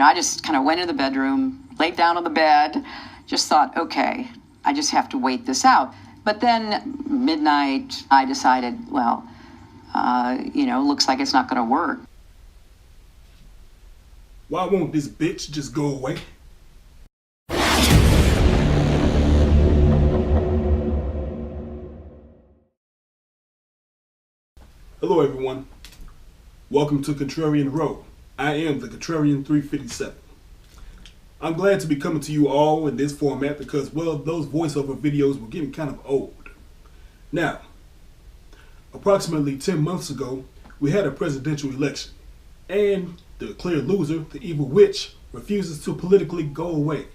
I just kind of went into the bedroom, laid down on the bed, just thought, okay, I just have to wait this out. But then midnight, I decided, well, looks like it's not going to work. Why won't this bitch just go away? Hello everyone, welcome to Contrarian Row. I am the Contrarian 357. I'm glad to be coming to you all in this format because, well, those voiceover videos were getting kind of old. Now, approximately 10 months ago, we had a presidential election, and the clear loser, the evil witch, refuses to politically go away.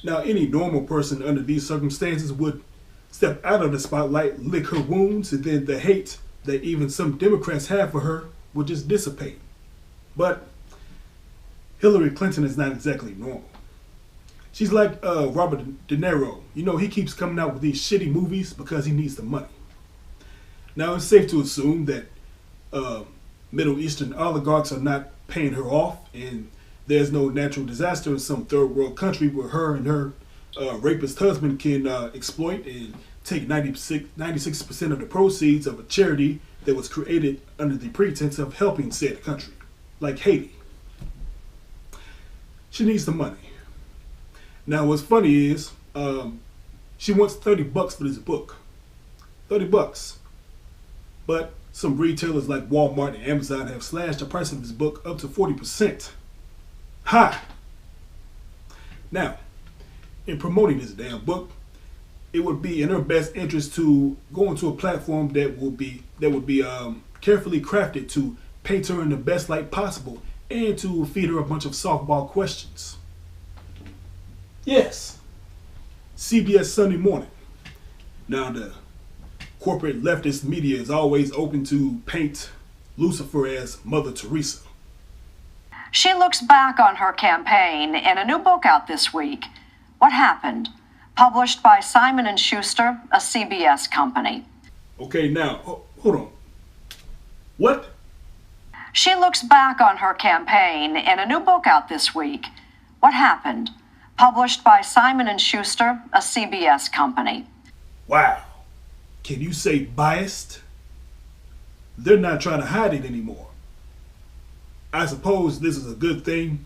Now, any normal person under these circumstances would step out of the spotlight, lick her wounds, and then the hate that even some Democrats have for her will just dissipate. But Hillary Clinton is not exactly normal. She's like Robert De Niro. He keeps coming out with these shitty movies because he needs the money. Now, it's safe to assume that Middle Eastern oligarchs are not paying her off, and there's no natural disaster in some third world country where her and her rapist husband can exploit and take 96% of the proceeds of a charity that was created under the pretense of helping said country, like Haiti. She needs the money. Now, what's funny is she wants $30 for this book. $30. But some retailers like Walmart and Amazon have slashed the price of this book up to 40%. Ha! Now, in promoting this damn book, it would be in her best interest to go into a platform that would be carefully crafted to paint her in the best light possible and to feed her a bunch of softball questions. Yes, CBS Sunday Morning. Now, the corporate leftist media is always open to paint Lucifer as Mother Teresa. She looks back on her campaign in a new book out this week, What Happened? Published by Simon & Schuster, a CBS company. Okay, now, hold on. What? She looks back on her campaign in a new book out this week, What Happened? Published by Simon & Schuster, a CBS company. Wow. Can you say biased? They're not trying to hide it anymore. I suppose this is a good thing,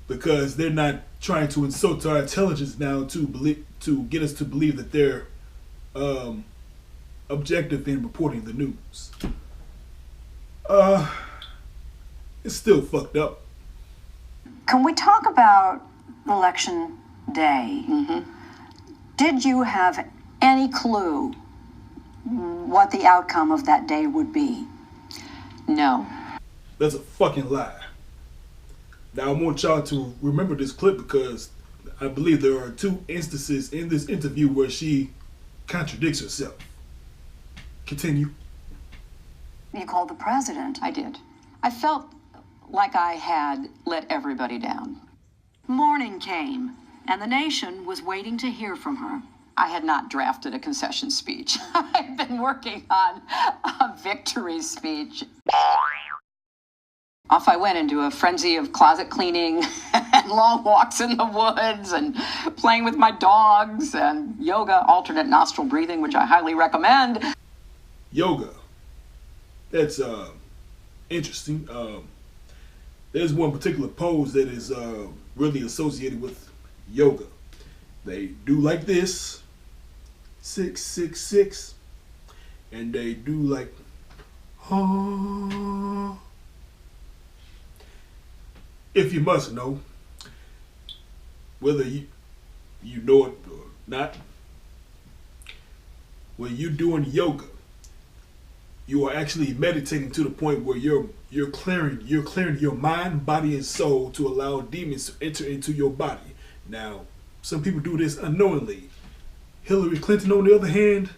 because they're not trying to insult our intelligence now to get us to believe that they're objective in reporting the news. It's still fucked up. Can we talk about Election Day? Mm-hmm. Did you have any clue what the outcome of that day would be? No. That's a fucking lie. Now, I want y'all to remember this clip because I believe there are two instances in this interview where she contradicts herself. Continue. You called the president. I did. I felt like I had let everybody down. Morning came, and the nation was waiting to hear from her. I had not drafted a concession speech. I've been working on a victory speech. Off I went into a frenzy of closet cleaning and long walks in the woods and playing with my dogs and yoga, alternate nostril breathing, which I highly recommend. Yoga. That's interesting. There's one particular pose that is really associated with yoga. They do like this, 666, and they do like, oh. If you must know, whether you know it or not, when you're doing yoga, you are actually meditating to the point where you're clearing your mind, body, and soul to allow demons to enter into your body. Now, some people do this unknowingly. Hillary Clinton, on the other hand,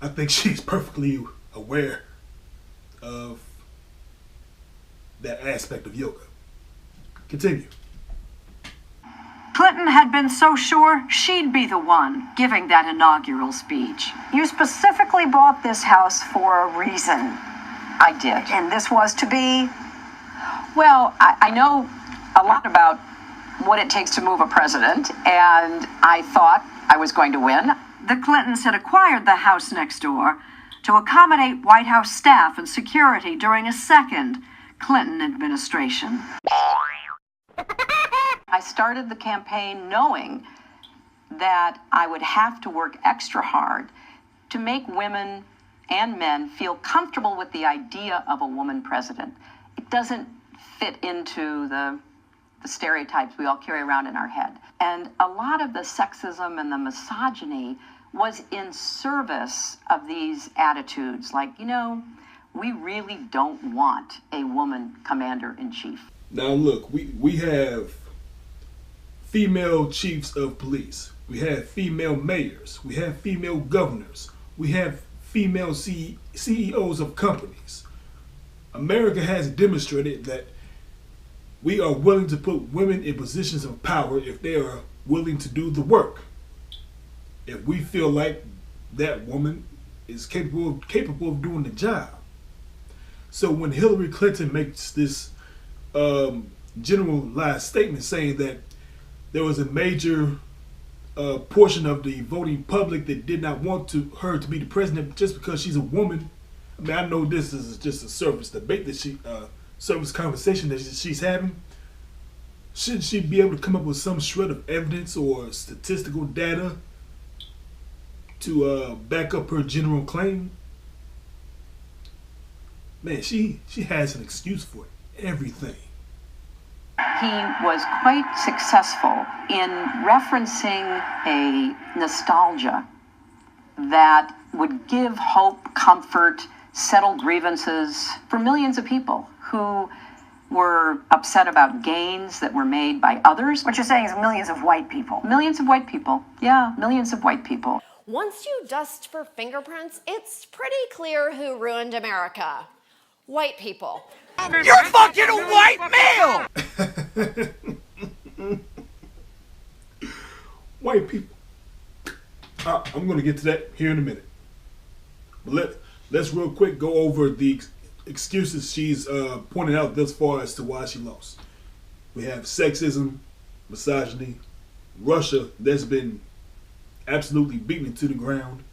I think she's perfectly aware of that aspect of yoga. Continue. Clinton had been so sure she'd be the one giving that inaugural speech. You specifically bought this house for a reason. I did. And this was to be Well, I know a lot about what it takes to move a president, and I thought I was going to win. The Clintons had acquired the house next door to accommodate White House staff and security during a second Clinton administration. I started the campaign knowing that I would have to work extra hard to make women and men feel comfortable with the idea of a woman president. It doesn't fit into the stereotypes we all carry around in our head. And a lot of the sexism and the misogyny was in service of these attitudes like, we really don't want a woman commander-in-chief. Now look, we have female chiefs of police. We have female mayors. We have female governors. We have female CEOs of companies. America has demonstrated that we are willing to put women in positions of power if they are willing to do the work. If we feel like that woman is capable of doing the job. So when Hillary Clinton makes this generalized statement saying that there was a major portion of the voting public that did not want her to be the president just because she's a woman. I mean, I know this is just a surface debate that surface conversation that she's having. Shouldn't she be able to come up with some shred of evidence or statistical data to back up her general claim? Man, she has an excuse for everything. He was quite successful in referencing a nostalgia that would give hope, comfort, settle grievances for millions of people who were upset about gains that were made by others. What you're saying is millions of white people. Millions of white people. Yeah, millions of white people. Once you dust for fingerprints, it's pretty clear who ruined America. White people. You're fucking a white male! White people. I'm going to get to that here in a minute. But let's real quick go over the excuses she's pointed out thus far as to why she lost. We have sexism, misogyny, Russia that's been absolutely beaten into the ground,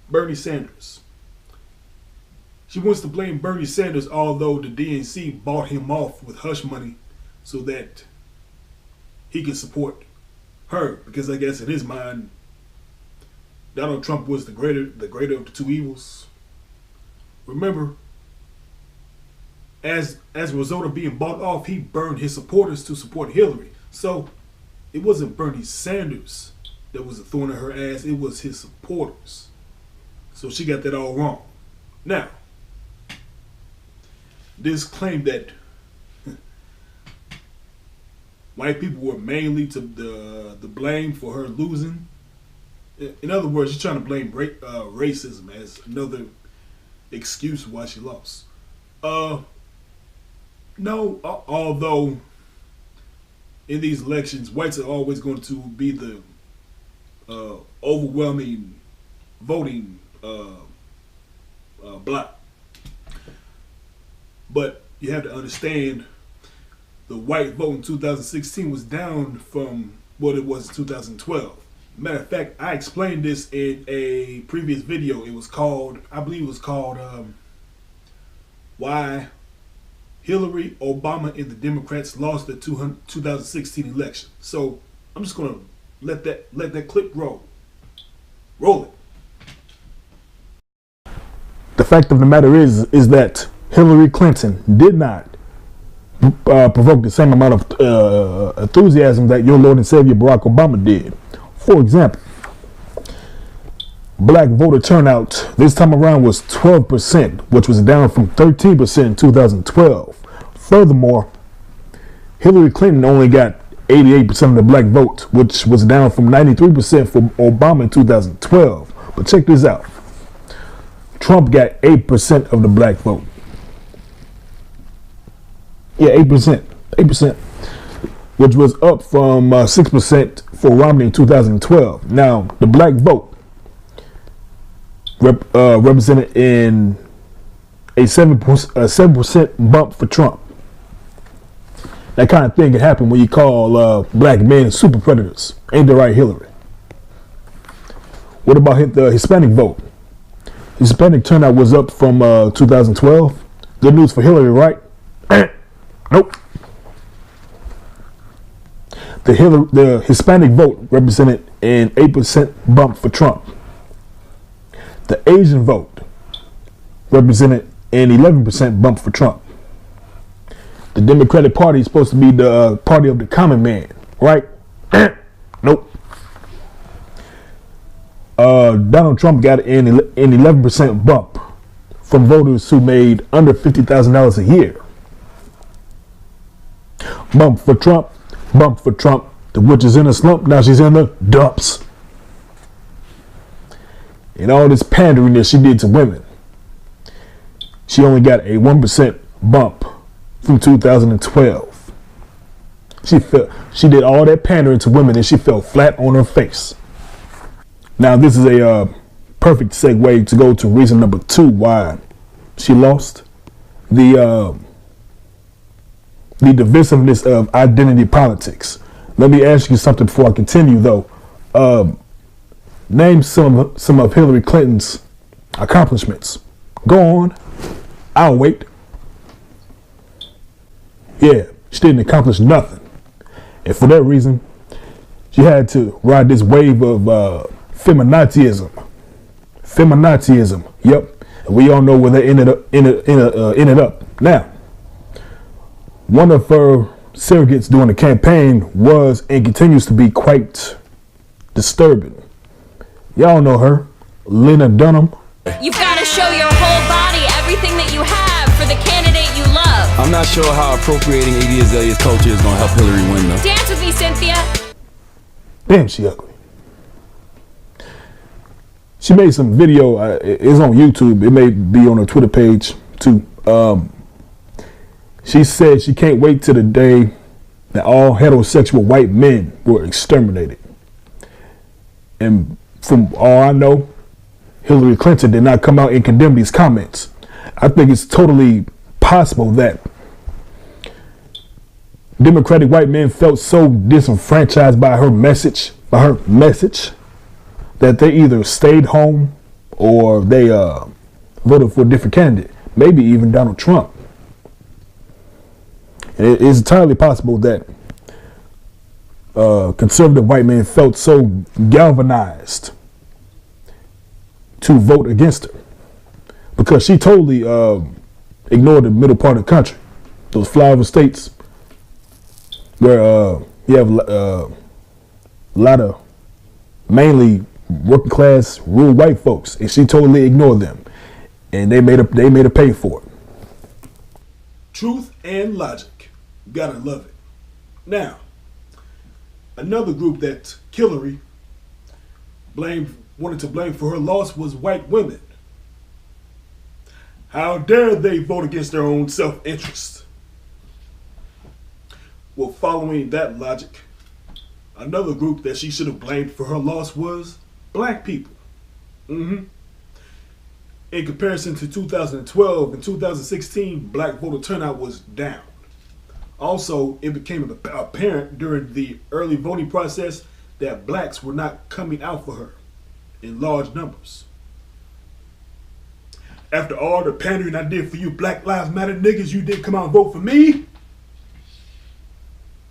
Bernie Sanders. She wants to blame Bernie Sanders, although the DNC bought him off with hush money so that he could support her, because I guess in his mind, Donald Trump was the greater of the two evils. Remember, as a result of being bought off, he burned his supporters to support Hillary. So it wasn't Bernie Sanders that was a thorn in her ass, it was his supporters. So she got that all wrong. Now, this claim that white people were mainly to the blame for her losing. In other words, she's trying to blame racism as another excuse why she lost. No, although in these elections, whites are always going to be the overwhelming voting bloc. But you have to understand, the white vote in 2016 was down from what it was in 2012. Matter of fact, I explained this in a previous video. It was called, I believe it was called, Why Hillary, Obama, and the Democrats Lost the 2016 election. So I'm just gonna let that clip roll. Roll it. The fact of the matter is that Hillary Clinton did not provoke the same amount of enthusiasm that your Lord and Savior Barack Obama did. For example, black voter turnout this time around was 12%, which was down from 13% in 2012. Furthermore, Hillary Clinton only got 88% of the black vote, which was down from 93% for Obama in 2012. But check this out. Trump got 8% of the black vote. Yeah, 8%, which was up from 6% for Romney in 2012. Now, the black vote represented in a 7% bump for Trump. That kind of thing can happen when you call black men super predators. Ain't that right, Hillary? What about the Hispanic vote? Hispanic turnout was up from 2012. Good news for Hillary, right? Nope. The Hispanic vote represented an 8% bump for Trump. The Asian vote represented an 11% bump for Trump. The Democratic Party is supposed to be the party of the common man, right? Nope. Donald Trump got an 11% bump from voters who made under $50,000 a year. Bump for Trump, bump for Trump. The witch is in a slump, now she's in the dumps. And all this pandering that she did to women, she only got a 1% bump from 2012. She did all that pandering to women and she fell flat on her face. Now this is a perfect segue to go to reason number 2 why she lost. The divisiveness of identity politics. Let me ask you something before I continue though. Name some of Hillary Clinton's accomplishments. Go on. I'll wait. Yeah, she didn't accomplish nothing. And for that reason, she had to ride this wave of feminazism. Feminazism. Yep. And we all know where they ended up. Now, one of her surrogates during the campaign was and continues to be quite disturbing. Y'all know her, Lena Dunham. You've got to show your whole body, everything that you have for the candidate you love. I'm not sure how appropriating Iggy Azalea's culture is going to help Hillary win, though. Dance with me, Cynthia. Damn, she ugly. She made some video. It's on YouTube. It may be on her Twitter page, too. She said she can't wait till the day that all heterosexual white men were exterminated. And from all I know, Hillary Clinton did not come out and condemn these comments. I think it's totally possible that Democratic white men felt so disenfranchised by her message, that they either stayed home or they voted for a different candidate, maybe even Donald Trump. And it is entirely possible that conservative white men felt so galvanized to vote against her because she totally ignored the middle part of the country, those flyover states where you have a lot of mainly working class rural white folks, and she totally ignored them, and they made her pay for it. Truth and logic, gotta love it. Now, another group that Hillary wanted to blame for her loss was white women. How dare they vote against their own self-interest? Well, following that logic, another group that she should have blamed for her loss was black people. In comparison to 2012 and 2016, black voter turnout was down. Also, it became apparent during the early voting process that blacks were not coming out for her in large numbers. After all the pandering I did for you Black Lives Matter niggas, you didn't come out and vote for me?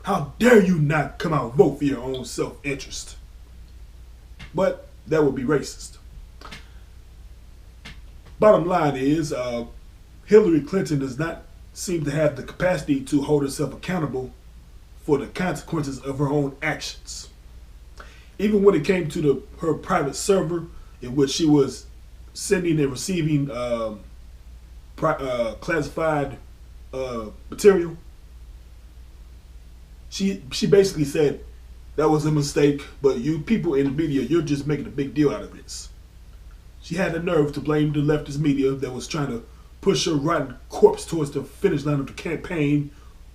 How dare you not come out and vote for your own self-interest? But that would be racist. Bottom line is, Hillary Clinton does not seem to have the capacity to hold herself accountable for the consequences of her own actions. Even when it came to her private server, in which she was sending and receiving classified material, she basically said that was a mistake, but you people in the media, you're just making a big deal out of this. She had the nerve to blame the leftist media that was trying to push her rotten corpse towards the finish line of the campaign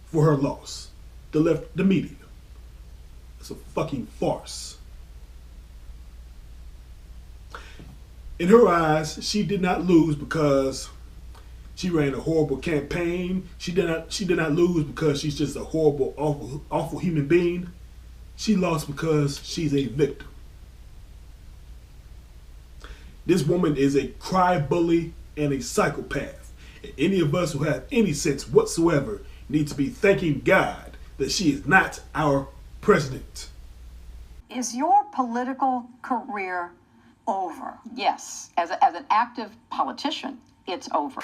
for her loss. The media. It's a fucking farce. In her eyes, she did not lose because She ran a horrible campaign. She did not lose because she's just a horrible, awful human being. She lost because she's a victim. This woman is a cry bully and a psychopath. And any of us who have any sense whatsoever need to be thanking God that she is not our president. Is your political career over? Yes, as an active politician, it's over.